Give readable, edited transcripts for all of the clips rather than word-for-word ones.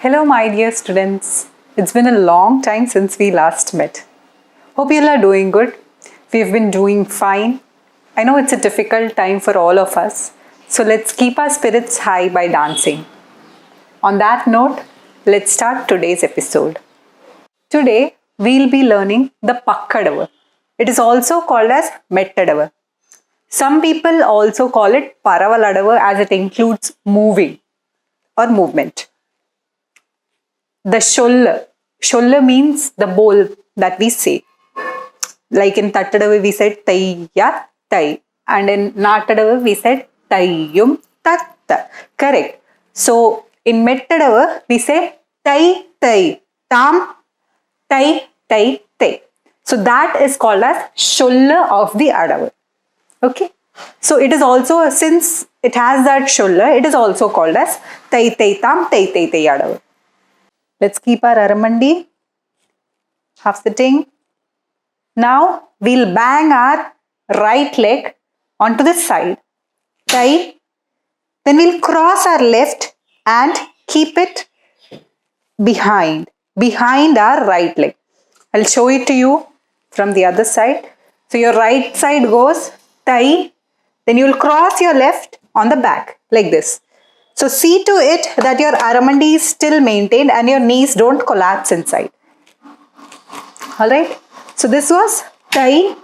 Hello, my dear students. It's been a long time since we last met. Hope you all are doing good. We've been doing fine. I know it's a difficult time for all of us, so let's keep our spirits high by dancing. On that note, let's start today's episode. Today, we'll be learning the Pakka Adavu. It is also called as mettadavu. Some people also call it Adavu as it includes moving or movement. The sholla means the bowl that we say. Like in Tattadavu we said Tayya Tai, and in Nattadavu we said Tayyum Tatta. Correct. So in Mettadavu we say Tai Tai Tam Tai Tai Tai. So that is called as sholla of the Adavu. Okay. So it is also, since it has that sholla, it is also called as Tai Tai Tam Tai Tai Tai Adavu. Let's keep our aramandi, half sitting. Now we'll bang our right leg onto the side, tie. Then we'll cross our left and keep it behind our right leg. I'll show it to you from the other side. So your right side goes tie, then you'll cross your left on the back like this. So see to it that your aramandi is still maintained and your knees don't collapse inside. Alright. So this was tie,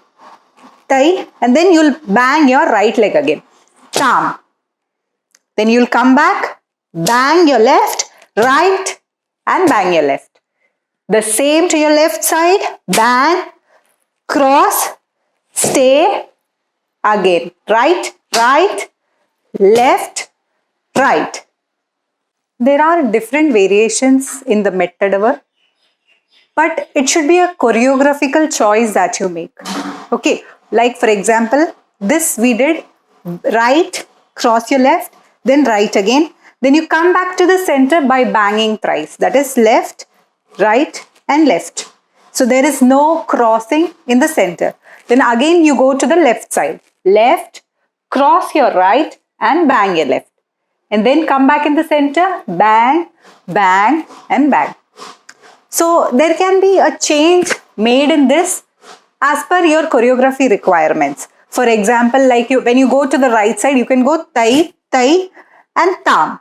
and then you'll bang your right leg again. Tam. Then you'll come back, bang your left, right, and bang your left. The same to your left side, bang, cross, stay, again. Right, left, right. There are different variations in the mettadavu, but it should be a choreographical choice that you make. Okay, like for example, this we did right, cross your left, then right again. Then you come back to the center by banging thrice. That is left, right, and left. So there is no crossing in the center. Then again you go to the left side. Left, cross your right, and bang your left. And then come back in the center, bang, bang, and bang. So there can be a change made in this as per your choreography requirements. For example, like when you go to the right side, you can go tai, and tam.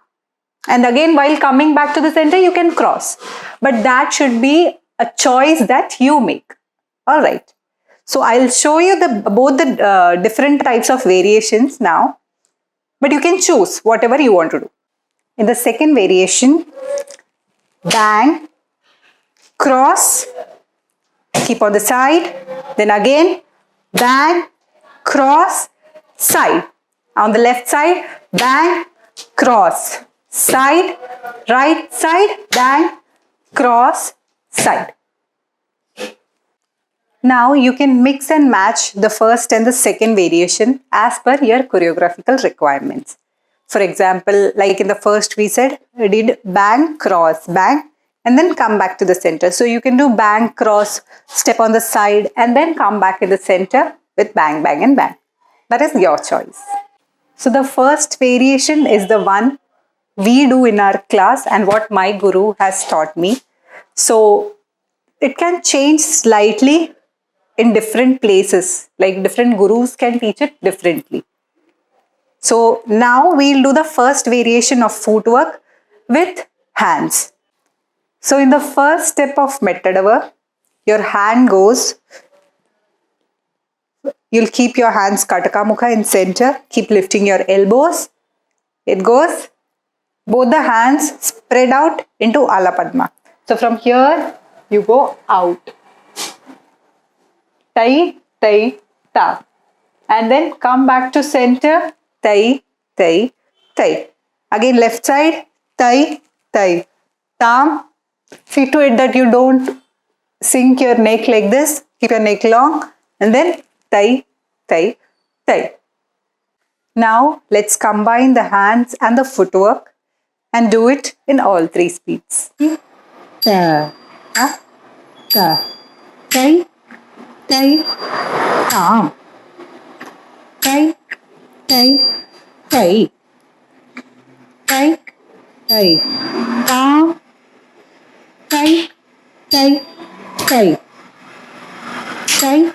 And again, while coming back to the center, you can cross. But that should be a choice that you make. All right. So I'll show you both the different types of variations now. But you can choose whatever you want to do. In the second variation, bang, cross, keep on the side, then again, bang, cross, side. On the left side, bang, cross, side, right side, bang, cross, side. Now you can mix and match the first and the second variation as per your choreographical requirements. For example, like in the first we said, we did bang, cross, bang, and then come back to the center. So you can do bang, cross, step on the side, and then come back in the center with bang, bang, and bang. That is your choice. So the first variation is the one we do in our class and what my guru has taught me. So it can change slightly in different places, like different gurus can teach it differently. So now we'll do the first variation of footwork with hands. So in the first step of mettadavu, your hand goes, you'll keep your hands kataka mukka in center, keep lifting your elbows. It goes, both the hands spread out into ala padma. So from here, you go out. Tai, tai, ta. And then come back to center, tai, tai, tai. Again left side, tai, tai, tam. See to it that you don't sink your neck like this. Keep your neck long. And then tai, tai, tai. Now let's combine the hands and the footwork and do it in all three speeds. Ta, ta, ta, tai, tai, tam, tai, tai, tai, tai, tai, tam, tay, tay, tay,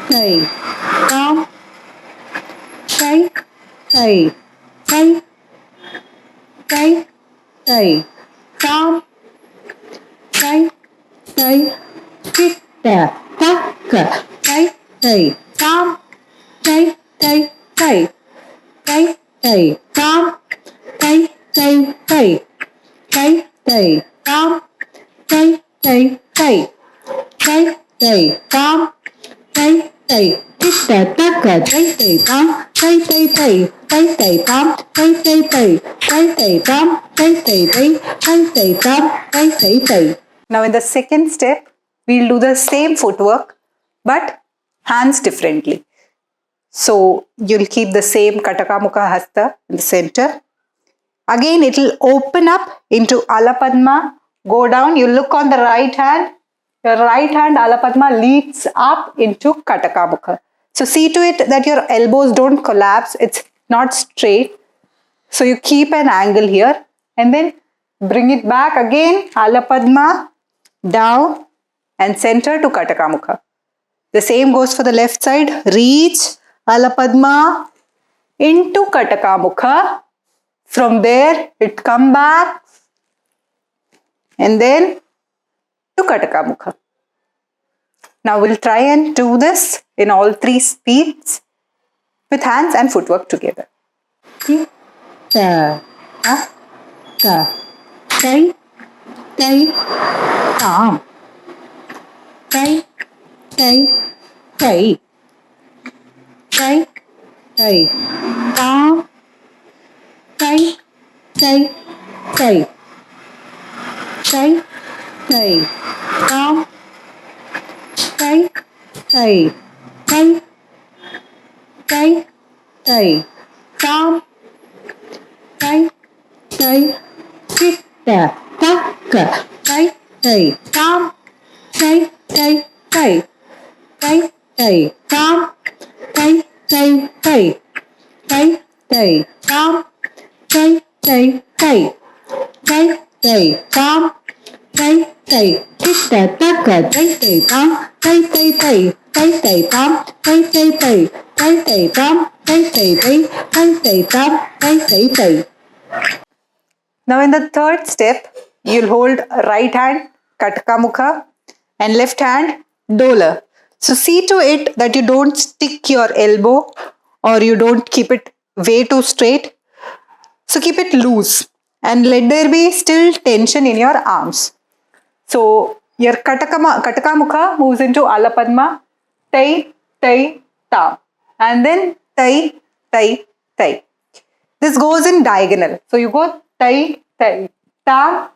tay, tam, tay, tay, tay, tay, tay, tam, tay, tay, pitta, pakka, tay, tay, tam, tay, tay, tay, tay, tay, tam, tay, tay, tay, tay, tay, tam, tay, tay, tay, tay, tay, tam, tay, tay, pitta, pakka, tay, tay, tam, tay, tay, tay, tay, tay, tam, tay, tay, tay, tay, tay, tam, tay, tay, tay, tay, tay, tam, tay, tay, tay. Now in the second step, we'll do the same footwork, but hands differently. So you'll keep the same kataka mukha hasta in the center. Again, it will open up into Alapadma, go down, you look on the right hand, your right hand Alapadma leads up into kataka mukha. So see to it that your elbows don't collapse, it's not straight. So you keep an angle here and then bring it back again, Alapadma, down and center to kataka mukha. The same goes for the left side, reach, Alapadma, into kataka mukha. From there, it come back and then to kataka mukha. Now we'll try and do this in all three speeds with hands and footwork together. Ta, ta, ta, tay, tay, tam, tay, tay, tay, tay, tay, tam, tay, tay, tay, tay, tay, tam, tay, tay, tay, tay, tay, tam, tay, tay, pitta, pakka, tay, tay, tam, tay, tay, tay, tay, tay, tam, tay, tay, tay, tay, tay, tam, tay, tay, tay, tay, tay, tam, tay, tay, pitta, pakka, tay, tay, tam, tay, tay, tay, tay, tay, tam, tay, tay, tay, tay, tay, tam, tay, tay, tay, tay, tay, tam, tay, tay, tay. Now in the third step, you'll hold right hand kataka mukha and left hand dola. So see to it that you don't stick your elbow or you don't keep it way too straight. So keep it loose and let there be still tension in your arms. So your kataka mukha moves into Alapadma, tai, tai, ta, and then tai, tai, tai. This goes in diagonal. So you go tai, tai, ta,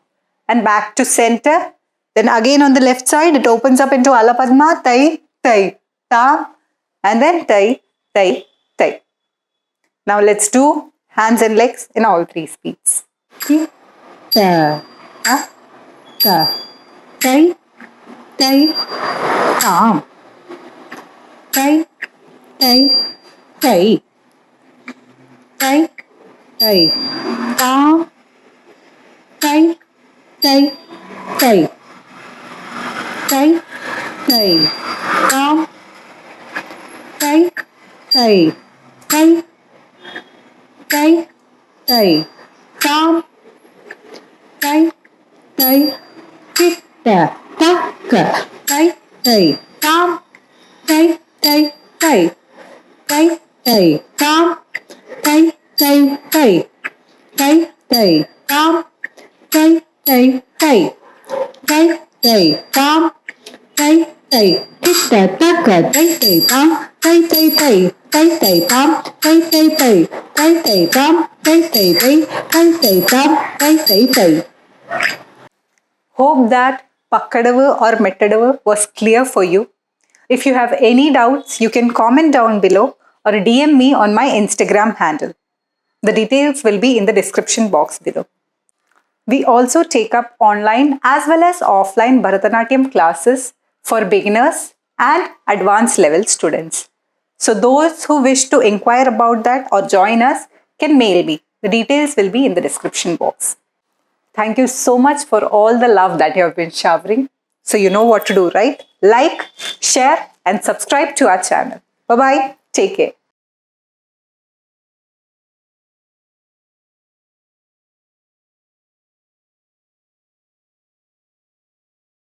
and back to center. Then again on the left side, it opens up into Alapadma, tai, tai, ta, and then tai, tai, tai. Now let's do hands and legs in all three speeds. Ta, ta, ta, tay, tay, tam, tay, tay, tay, tay, tay, tam, tay, tay, tay, tay, tay, tam, tay, tay, tay, tay, tay, tam, tay, tay, pitta, pakka, tay, tay, tam, tay, tay, tay, tay, tay, tam, tay, tay, tay, tay, tay, tam, tay, tay, tay, tay, tay, tam, tay, tay, pitta, pakka, tay, tay, tam, tay, tay, tay, tay, tay, tam, tay, tay, tay, tay, tay, tam, tay, tay, tay, tay, tay, tam, tay, tay, tay. Hope that pakkadavu or mettadavu was clear for you. If you have any doubts, you can comment down below or DM me on my Instagram handle. The details will be in the description box below. We also take up online as well as offline Bharatanatyam classes for beginners and advanced level students. So those who wish to inquire about that or join us can mail me. The details will be in the description box. Thank you so much for all the love that you have been showering. So you know what to do, right? Like, share, and subscribe to our channel. Bye-bye. Take care.